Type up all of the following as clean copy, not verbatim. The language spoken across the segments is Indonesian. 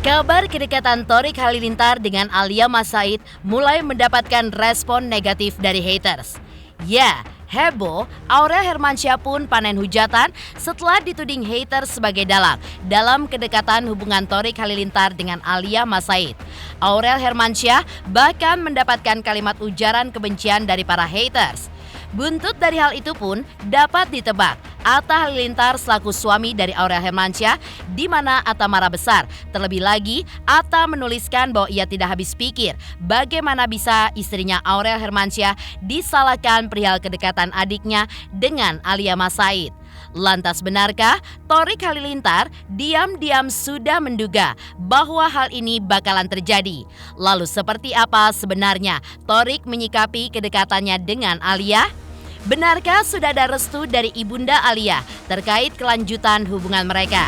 Kabar kedekatan Thorik Halilintar dengan Alia Mas Said mulai mendapatkan respon negatif dari haters. Ya, heboh, Aurel Hermansyah pun panen hujatan setelah dituding haters sebagai dalam kedekatan hubungan Thorik Halilintar dengan Alia Mas Said. Aurel Hermansyah bahkan mendapatkan kalimat ujaran kebencian dari para haters. Buntut dari hal itu pun dapat ditebak. Atta Halilintar selaku suami dari Aurel Hermansyah, di mana Atta marah besar. Terlebih lagi, Atta menuliskan bahwa ia tidak habis pikir bagaimana bisa istrinya Aurel Hermansyah disalahkan perihal kedekatan adiknya dengan Alia Mas Said. Lantas benarkah Thorik Halilintar diam-diam sudah menduga bahwa hal ini bakalan terjadi? Lalu seperti apa sebenarnya Thorik menyikapi kedekatannya dengan Alia? Benarkah sudah ada restu dari ibunda Alia terkait kelanjutan hubungan mereka?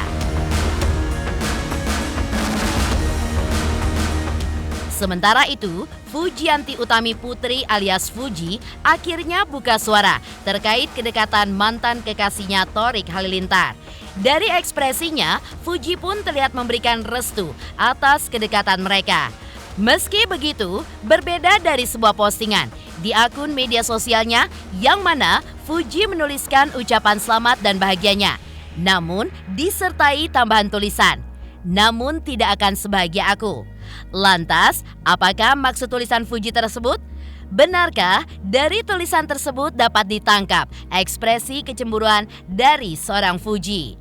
Sementara itu, Fujianti Utami Putri alias Fuji akhirnya buka suara terkait kedekatan mantan kekasihnya Thorik Halilintar. Dari ekspresinya, Fuji pun terlihat memberikan restu atas kedekatan mereka. Meski begitu, berbeda dari sebuah postingan di akun media sosialnya yang mana Fuji menuliskan ucapan selamat dan bahagianya. Namun disertai tambahan tulisan, "Namun tidak akan sebahagia aku." Lantas, apakah maksud tulisan Fuji tersebut? Benarkah dari tulisan tersebut dapat ditangkap ekspresi kecemburuan dari seorang Fuji?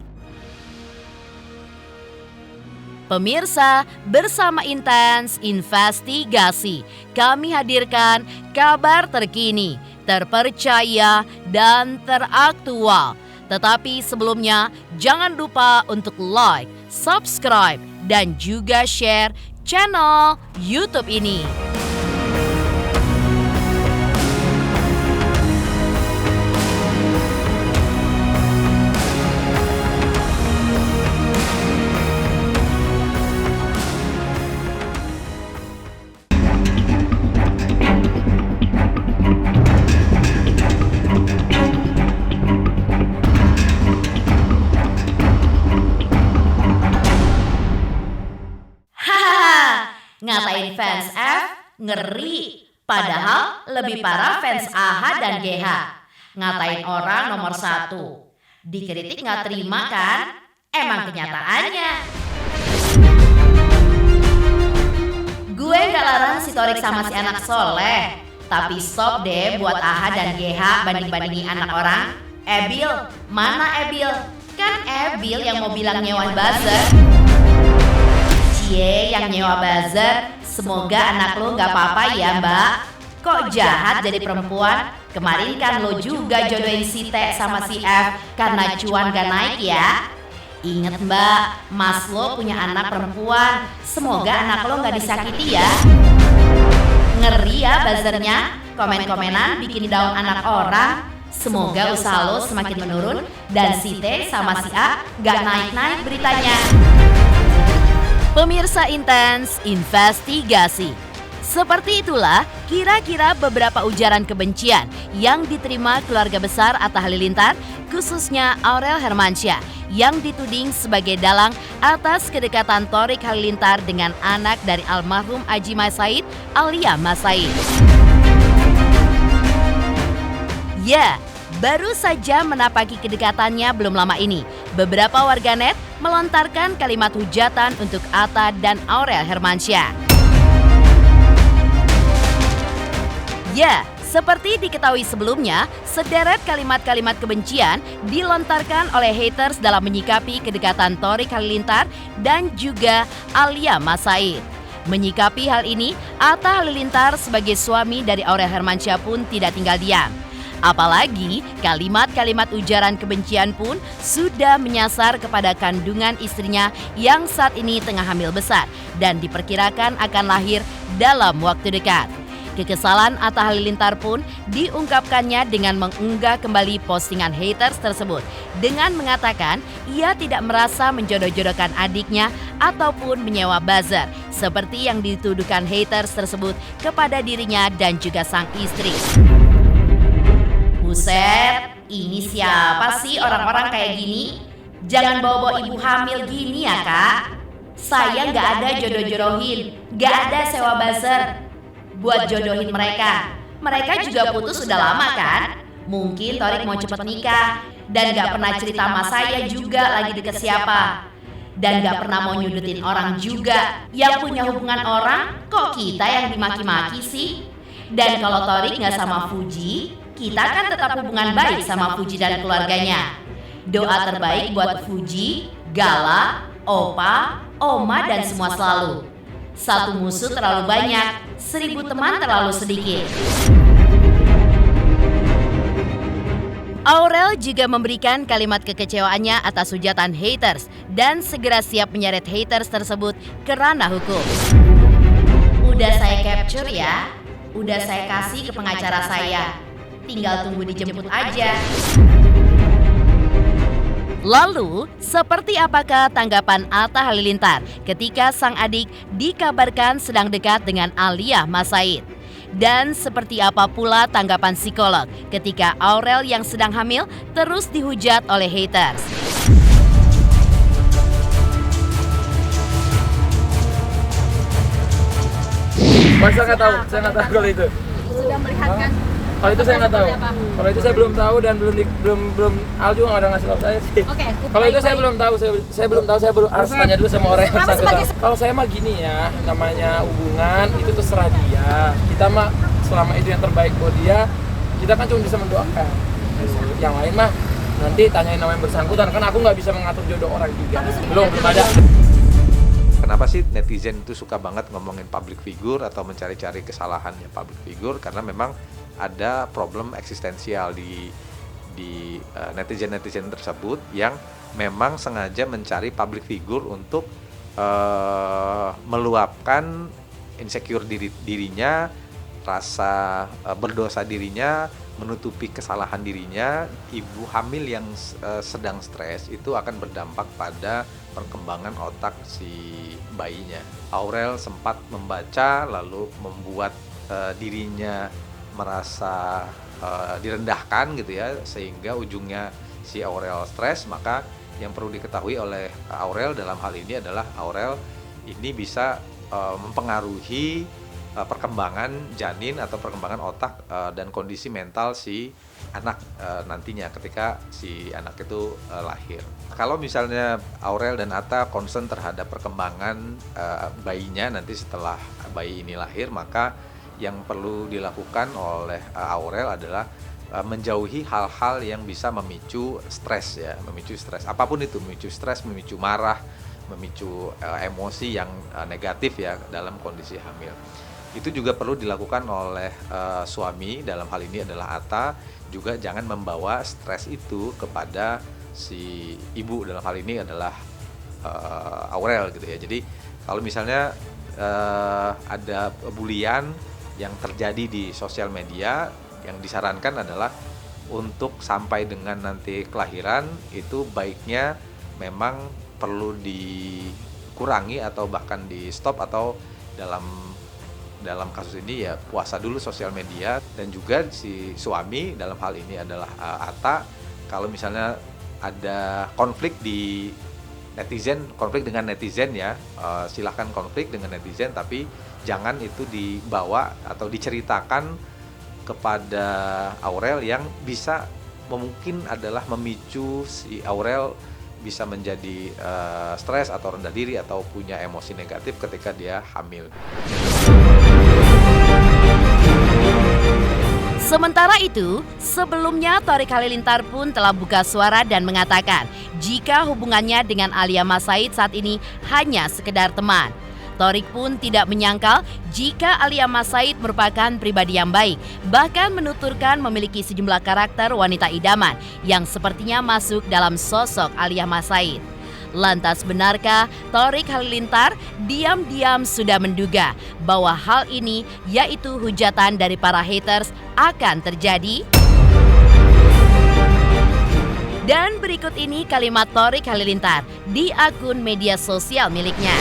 Pemirsa, bersama Intens Investigasi, kami hadirkan kabar terkini, terpercaya, dan teraktual. Tetapi sebelumnya, jangan lupa untuk like, subscribe, dan juga share channel YouTube ini. Ngatain fans F, ngeri. Padahal lebih parah fans AH dan GH. Ngatain orang nomor 1. Dikritik nggak terima kan? Emang kenyataannya. Gue nggak larang si Thorik sama si anak soleh. Tapi stop deh buat AH dan GH banding-bandingin anak orang. Ebil, mana Ebil? Kan Ebil yang mau bilang nyewa buzzer. Cie yang nyewa buzzer, semoga anak lo gak apa-apa ya mbak. Kok jahat jadi perempuan? Kemarin kan lo juga jodohin si T sama si F karena cuan gak naik ya. Ingat mbak, mas lo punya anak perempuan, semoga anak lo gak disakiti ya. Ngeri ya buzzernya, komen-komenan bikin down anak orang. Semoga usaha lo semakin menurun dan si T sama si A gak naik-naik beritanya. Pemirsa Intens Investigasi, seperti itulah kira-kira beberapa ujaran kebencian yang diterima keluarga besar Atta Halilintar, khususnya Aurel Hermansyah, yang dituding sebagai dalang atas kedekatan Thorik Halilintar dengan anak dari almarhum Aji Mas Said, Alia Mas Said. Ya, baru saja menapaki kedekatannya belum lama ini, beberapa warganet melontarkan kalimat hujatan untuk Atta dan Aurel Hermansyah. Ya, seperti diketahui sebelumnya, sederet kalimat-kalimat kebencian dilontarkan oleh haters dalam menyikapi kedekatan Thorik Halilintar dan juga Alia Mas Said. Menyikapi hal ini, Atta Halilintar sebagai suami dari Aurel Hermansyah pun tidak tinggal diam. Apalagi kalimat-kalimat ujaran kebencian pun sudah menyasar kepada kandungan istrinya yang saat ini tengah hamil besar dan diperkirakan akan lahir dalam waktu dekat. Kekesalan Atta Halilintar pun diungkapkannya dengan mengunggah kembali postingan haters tersebut dengan mengatakan ia tidak merasa menjodoh-jodohkan adiknya ataupun menyewa buzzer seperti yang dituduhkan haters tersebut kepada dirinya dan juga sang istri. Buset, ini siapa sih orang-orang kayak gini? Jangan bawa-bawa ibu hamil gini ya kak. Saya nggak ada jodoh-jodohin, nggak ada sewa buzzer buat jodohin mereka. Mereka juga putus sudah lama kan? Mungkin Torik mau cepet nikah dan nggak pernah cerita sama saya juga lagi deket siapa. Dan nggak pernah mau nyudutin orang juga. Yang punya hubungan orang, kok kita yang dimaki-maki sih? Dan kalau Torik nggak sama Fuji, kita kan tetap hubungan baik sama Fuji dan keluarganya. Doa terbaik buat Fuji, Gala, Opa, Oma dan semua selalu. Satu musuh terlalu banyak, 1000 teman terlalu sedikit. Aurel juga memberikan kalimat kekecewaannya atas hujatan haters dan segera siap menyeret haters tersebut ke ranah hukum. Udah saya capture ya, udah saya kasih ke pengacara saya. Tinggal tunggu dijemput aja. Lalu, seperti apakah tanggapan Atta Halilintar ketika sang adik dikabarkan sedang dekat dengan Alia Mas Said? Dan seperti apa pula tanggapan psikolog ketika Aurel yang sedang hamil terus dihujat oleh haters? Saya nggak tahu kalau itu. Sudah melihat kan? Kalau itu saya nggak tahu. Kalau itu saya belum tahu dan belum Al juga nggak ada ngasih tahu saya sih. Oke. Kalau itu saya belum tahu, saya belum tahu, saya harus tanya dulu sama orang yang bersangkutan. Kalau saya mah gini ya, namanya hubungan itu terserah dia. Kita mah selama itu yang terbaik buat dia, kita kan cuma bisa mendoakan. Yang lain mah nanti tanyain nama yang bersangkutan, kan aku nggak bisa mengatur jodoh orang juga. Belum ada. Kenapa sih netizen itu suka banget ngomongin public figure atau mencari-cari kesalahannya public figure? Karena memang ada problem eksistensial di netizen-netizen tersebut yang memang sengaja mencari public figure untuk meluapkan insecure dirinya, rasa berdosa dirinya, menutupi kesalahan dirinya. Ibu hamil yang sedang stres itu akan berdampak pada perkembangan otak si bayinya. Aurel sempat membaca lalu membuat dirinya merasa direndahkan gitu ya, sehingga ujungnya si Aurel stres. Maka yang perlu diketahui oleh Aurel dalam hal ini adalah Aurel ini bisa mempengaruhi perkembangan janin atau perkembangan otak dan kondisi mental si anak nantinya ketika si anak itu lahir. Kalau misalnya Aurel dan Atta concern terhadap perkembangan bayinya nanti setelah bayi ini lahir, maka yang perlu dilakukan oleh Aurel adalah menjauhi hal-hal yang bisa memicu stres ya, memicu stres. Apapun itu, memicu stres, memicu marah, memicu emosi yang negatif ya dalam kondisi hamil. Itu juga perlu dilakukan oleh suami, dalam hal ini adalah Atta, juga jangan membawa stres itu kepada si ibu, dalam hal ini adalah Aurel gitu ya. Jadi kalau misalnya ada bulian yang terjadi di sosial media, yang disarankan adalah untuk sampai dengan nanti kelahiran itu baiknya memang perlu dikurangi atau bahkan di stop, atau dalam kasus ini ya puasa dulu sosial media. Dan juga si suami, dalam hal ini adalah Atta, kalau misalnya ada konflik di netizen, konflik dengan netizen ya, silahkan konflik dengan netizen, tapi jangan itu dibawa atau diceritakan kepada Aurel yang bisa mungkin adalah memicu si Aurel bisa menjadi stres atau rendah diri atau punya emosi negatif ketika dia hamil. Sementara itu, sebelumnya Torik Halilintar pun telah buka suara dan mengatakan jika hubungannya dengan Alia Mas Said saat ini hanya sekedar teman. Torik pun tidak menyangkal jika Alia Mas Said merupakan pribadi yang baik, bahkan menuturkan memiliki sejumlah karakter wanita idaman yang sepertinya masuk dalam sosok Alia Mas Said. Lantas benarkah Torik Halilintar diam-diam sudah menduga bahwa hal ini, yaitu hujatan dari para haters, akan terjadi? Dan berikut ini kalimat Torik Halilintar di akun media sosial miliknya.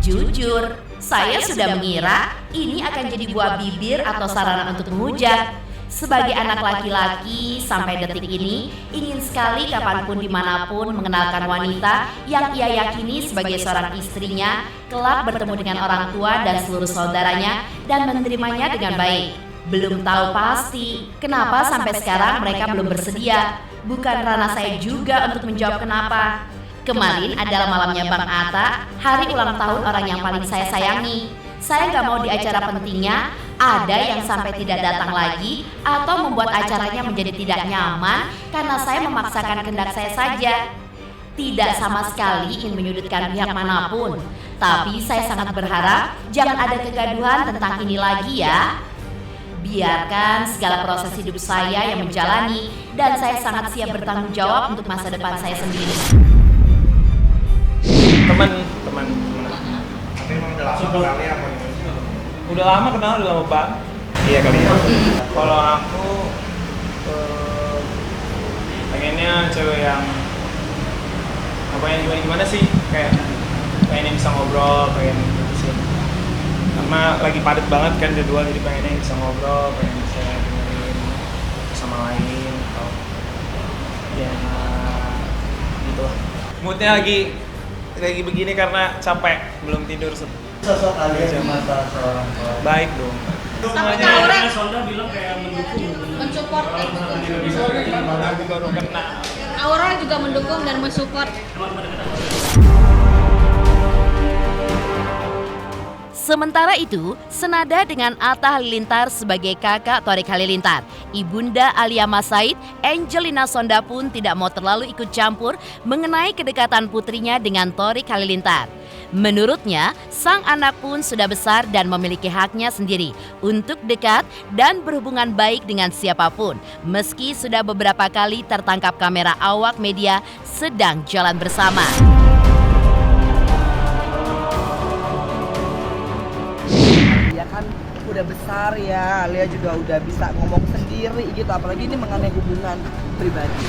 Jujur, saya sudah mengira ini akan jadi buah bibir atau sarana untuk menghujat. Sebagai anak laki-laki sampai detik ini ingin sekali kapanpun dimanapun mengenalkan wanita yang ia yakini sebagai seorang istrinya, kelak bertemu dengan orang tua dan seluruh saudaranya dan menerimanya dengan baik. Belum tahu pasti kenapa sampai sekarang mereka belum bersedia. Bukan ranah saya juga untuk menjawab kenapa. Kemarin adalah malamnya Bang Atta, hari ulang tahun orang yang paling saya sayangi. Saya nggak mau di acara pentingnya ada yang sampai tidak datang lagi atau membuat acaranya menjadi tidak nyaman karena saya memaksakan kehendak saya saja. Tidak sama sekali ingin menyudutkan pihak manapun, tapi saya sangat berharap jangan ada kegaduhan tentang ini lagi ya. Biarkan segala proses hidup saya yang menjalani dan saya sangat siap bertanggung jawab untuk masa depan saya sendiri. Teman. Tapi emang udah lama kenalnya apa nih? Udah lama kenal, udah lama banget. Iya kali ya. Kalau aku pengennya cewek yang apa yang gimana sih, kayak pengen bisa ngobrol, pengen gitu sih. Karena lagi padat banget kan jadwal, jadi pengennya bisa ngobrol, pengen bisa dengerin sama lain atau ya gitu. Moodnya lagi begini karena capek, belum tidur. Sosok Alia mata seorang Baik dong. Tapi Aura Sonda bilang kayak mendukung. mensupport Baru kenal. Aura juga mendukung dan mensupport. Sementara itu, senada dengan Atta Halilintar sebagai kakak Thorik Halilintar, Ibunda Alia Mas Said, Angelina Sonda pun tidak mau terlalu ikut campur mengenai kedekatan putrinya dengan Thorik Halilintar. Menurutnya, sang anak pun sudah besar dan memiliki haknya sendiri untuk dekat dan berhubungan baik dengan siapapun, meski sudah beberapa kali tertangkap kamera awak media sedang jalan bersama. Dia kan udah besar ya, Alia juga udah bisa ngomong sendiri gitu, apalagi ini mengenai hubungan pribadi.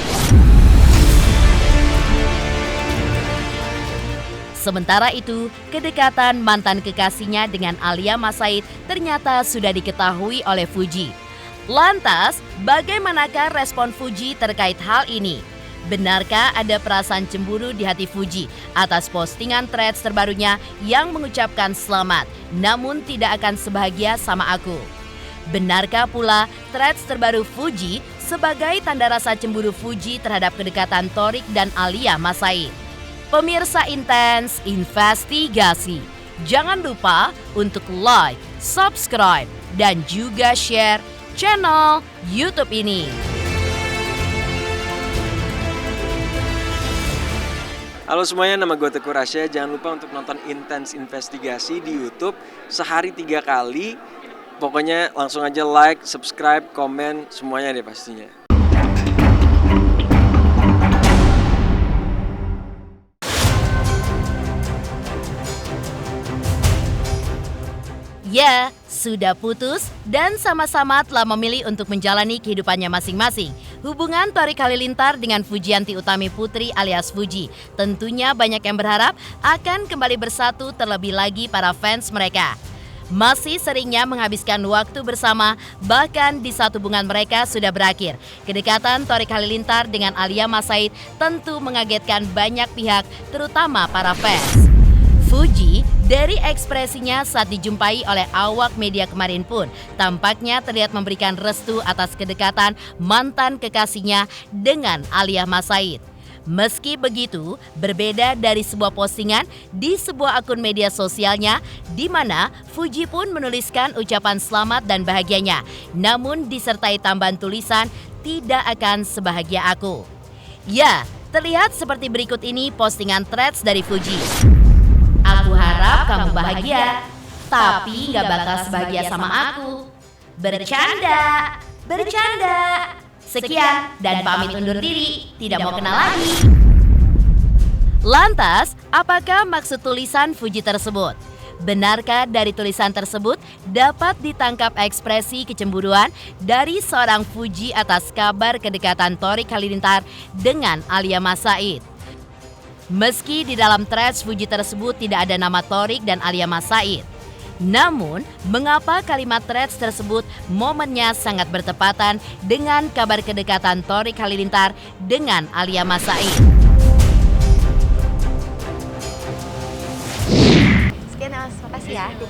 Sementara itu, kedekatan mantan kekasihnya dengan Alia Mas Said ternyata sudah diketahui oleh Fuji. Lantas, bagaimanakah respon Fuji terkait hal ini? Benarkah ada perasaan cemburu di hati Fuji atas postingan threads terbarunya yang mengucapkan selamat, namun tidak akan sebahagia sama aku? Benarkah pula threads terbaru Fuji sebagai tanda rasa cemburu Fuji terhadap kedekatan Thorik dan Alia Mas Said? Pemirsa Intens Investigasi, jangan lupa untuk like, subscribe, dan juga share channel YouTube ini. Halo semuanya, nama gue Teguh Rasya. Jangan lupa untuk nonton Intens Investigasi di YouTube sehari 3 kali. Pokoknya langsung aja like, subscribe, komen, semuanya deh pastinya. Ya, sudah putus dan sama-sama telah memilih untuk menjalani kehidupannya masing-masing. Hubungan Thorik Halilintar dengan Fujianti Utami Putri alias Fuji tentunya banyak yang berharap akan kembali bersatu, terlebih lagi para fans mereka. Masih seringnya menghabiskan waktu bersama, bahkan di saat hubungan mereka sudah berakhir. Kedekatan Thorik Halilintar dengan Alia Mas Said tentu mengagetkan banyak pihak, terutama para fans. Fuji dari ekspresinya saat dijumpai oleh awak media kemarin pun tampaknya terlihat memberikan restu atas kedekatan mantan kekasihnya dengan Alia Mas Said. Meski begitu, berbeda dari sebuah postingan di sebuah akun media sosialnya di mana Fuji pun menuliskan ucapan selamat dan bahagianya, namun disertai tambahan tulisan tidak akan sebahagia aku. Ya, terlihat seperti berikut ini postingan threads dari Fuji. Aku harap kamu bahagia, tapi gak bakal sebahagia sama aku. Bercanda, bercanda. Sekian dan pamit undur diri, tidak mau kenal lagi. Lantas, apakah maksud tulisan Fuji tersebut? Benarkah dari tulisan tersebut dapat ditangkap ekspresi kecemburuan dari seorang Fuji atas kabar kedekatan Thorik Halilintar dengan Alia Mas Said? Meski di dalam threads Fuji tersebut tidak ada nama Thorik dan Alia Mas Said, Namun, mengapa kalimat threads tersebut momennya sangat bertepatan dengan kabar kedekatan Torik Halilintar dengan Alia Mas Said? Sekian Mas, makasih ya. Itu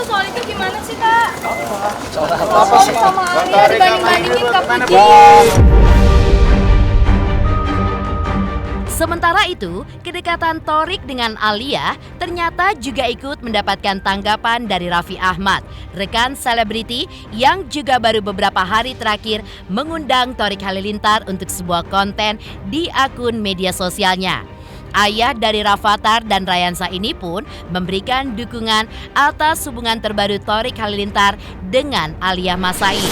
soal itu gimana sih Kak? Apa sih? Sama Alia dibanding-bandingin Kak Puji. Sementara itu, kedekatan Torik dengan Alia ternyata juga ikut mendapatkan tanggapan dari Raffi Ahmad, rekan selebriti yang juga baru beberapa hari terakhir mengundang Torik Halilintar untuk sebuah konten di akun media sosialnya. Ayah dari Rafathar dan Rayansa ini pun memberikan dukungan atas hubungan terbaru Torik Halilintar dengan Alia Mas Said.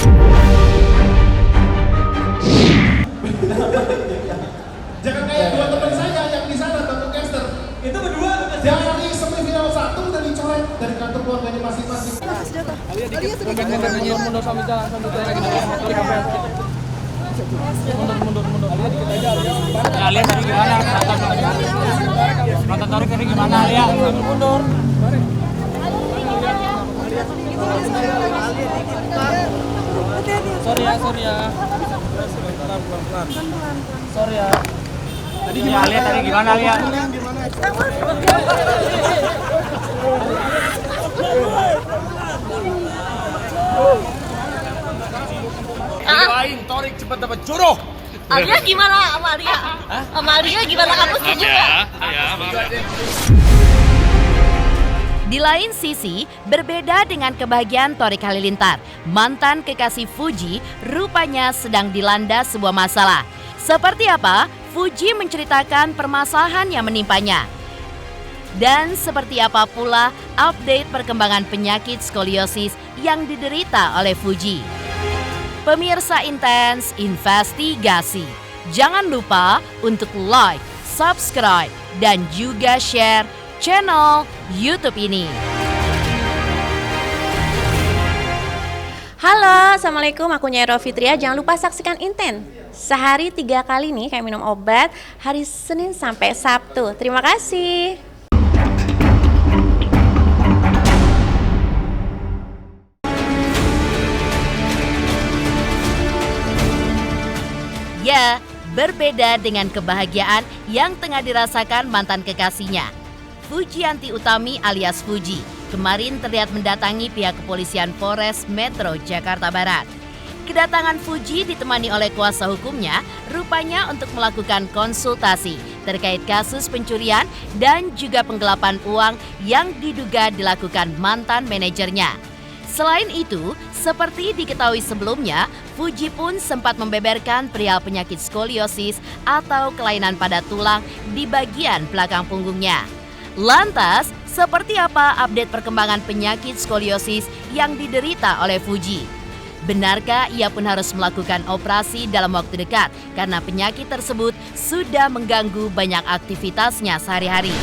Jangan kayak dua teman saya yang di sana Tante Kester. Itu berdua dari semifinal 1 udah dicoret dari kartu keluarganya masing-masing. Alia dikit mundur sambil jalan lagi Torik apa ya? Mundur. Alia dikit aja Alia. Alia tadi gimana? Nonton Torik tadi gimana Alia? Mundur. Sorry ya. Pelan-pelan. Sorry ya. Tadi gimana Alia? Tadi gimana Alia? Doain Torik cepat dapat jodoh. Alia gimana sama Alia? Sama Alia gimana kamu setuju nggak? Di lain sisi, berbeda dengan kebahagiaan Torik Halilintar, mantan kekasih Fuji rupanya sedang dilanda sebuah masalah. Seperti apa? Fuji menceritakan permasalahan yang menimpanya. Dan seperti apa pula update perkembangan penyakit skoliosis yang diderita oleh Fuji. Pemirsa Intens Investigasi, jangan lupa untuk like, subscribe, dan juga share channel YouTube ini. Halo, Assalamualaikum, aku Nyai Fitria. Jangan lupa saksikan Inten. Sehari 3 kali nih kayak minum obat, hari Senin sampai Sabtu. Terima kasih. Ya, berbeda dengan kebahagiaan yang tengah dirasakan mantan kekasihnya. Fujianti Utami alias Fuji kemarin terlihat mendatangi pihak kepolisian Polres Metro Jakarta Barat. Kedatangan Fuji ditemani oleh kuasa hukumnya rupanya untuk melakukan konsultasi terkait kasus pencurian dan juga penggelapan uang yang diduga dilakukan mantan manajernya. Selain itu, seperti diketahui sebelumnya, Fuji pun sempat membeberkan perihal penyakit skoliosis atau kelainan pada tulang di bagian belakang punggungnya. Lantas, seperti apa update perkembangan penyakit skoliosis yang diderita oleh Fuji? Benarkah ia pun harus melakukan operasi dalam waktu dekat karena penyakit tersebut sudah mengganggu banyak aktivitasnya sehari-hari?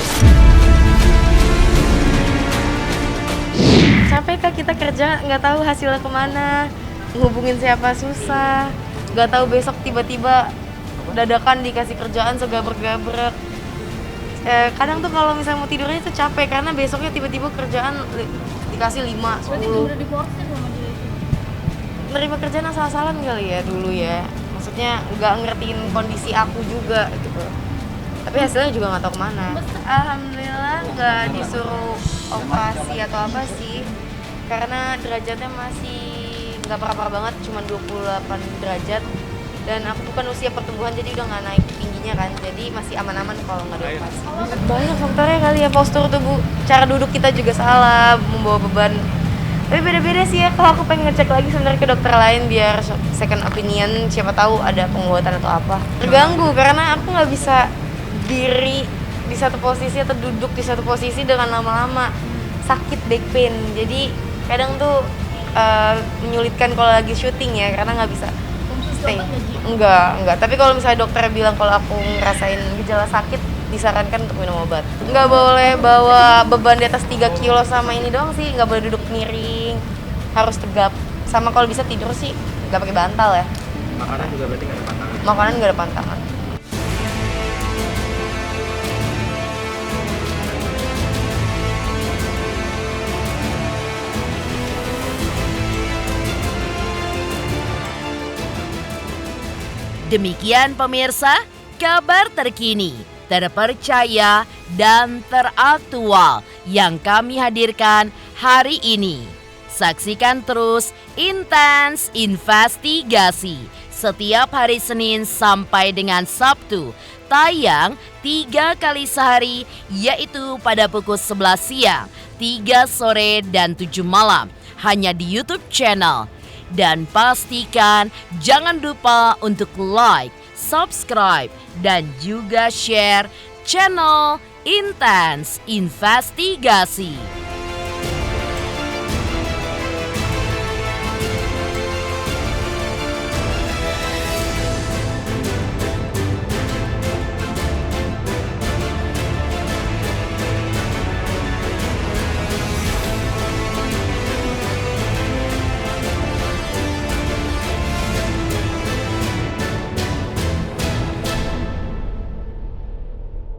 Sampai Kak kita kerja nggak tahu hasilnya kemana, ngehubungin siapa susah, nggak tahu besok tiba-tiba dadakan dikasih kerjaan segabrek-gabrek. Kadang tuh kalau misalnya mau tidurnya itu capek karena besoknya tiba-tiba kerjaan dikasih 5, 10. Berarti udah diforsir sama dia itu? Nerima kerjaan asal-asalan kali ya dulu ya, maksudnya nggak ngertiin kondisi aku juga gitu. Tapi hasilnya juga nggak tahu kemana. Alhamdulillah nggak disuruh operasi atau apa sih, karena derajatnya masih nggak parah-parah banget, cuma 28 derajat. Dan aku bukan usia pertumbuhan jadi udah nggak naik tingginya kan, jadi masih aman-aman kalau nggak dioperasi. Banyak faktornya kali ya, postur tubuh, cara duduk kita juga salah, membawa beban. Tapi beda-beda sih ya, kalau aku pengen ngecek lagi sebenarnya ke dokter lain biar second opinion, siapa tahu ada penguatan atau apa. Terganggu karena aku nggak bisa diri di satu posisi atau duduk di satu posisi dengan lama-lama, sakit back pain. Jadi kadang tuh menyulitkan kalau lagi syuting ya, karena nggak bisa stay. Enggak. Tapi kalau misalnya dokter bilang kalau aku ngerasain gejala sakit, disarankan untuk minum obat. Nggak boleh bawa beban di atas 3 kilo sama ini doang sih, nggak boleh duduk miring, harus tegap. Sama kalau bisa tidur sih nggak pakai bantal ya. Makanan juga berarti nggak ada pantangan? makanan nggak ada pantangan. Demikian pemirsa, kabar terkini, terpercaya, dan teraktual yang kami hadirkan hari ini. Saksikan terus Intens Investigasi setiap hari Senin sampai dengan Sabtu, tayang 3 kali sehari, yaitu pada pukul 11 siang, 3 sore, dan 7 malam, hanya di YouTube channel. Dan pastikan jangan lupa untuk like, subscribe, dan juga share channel Intens Investigasi.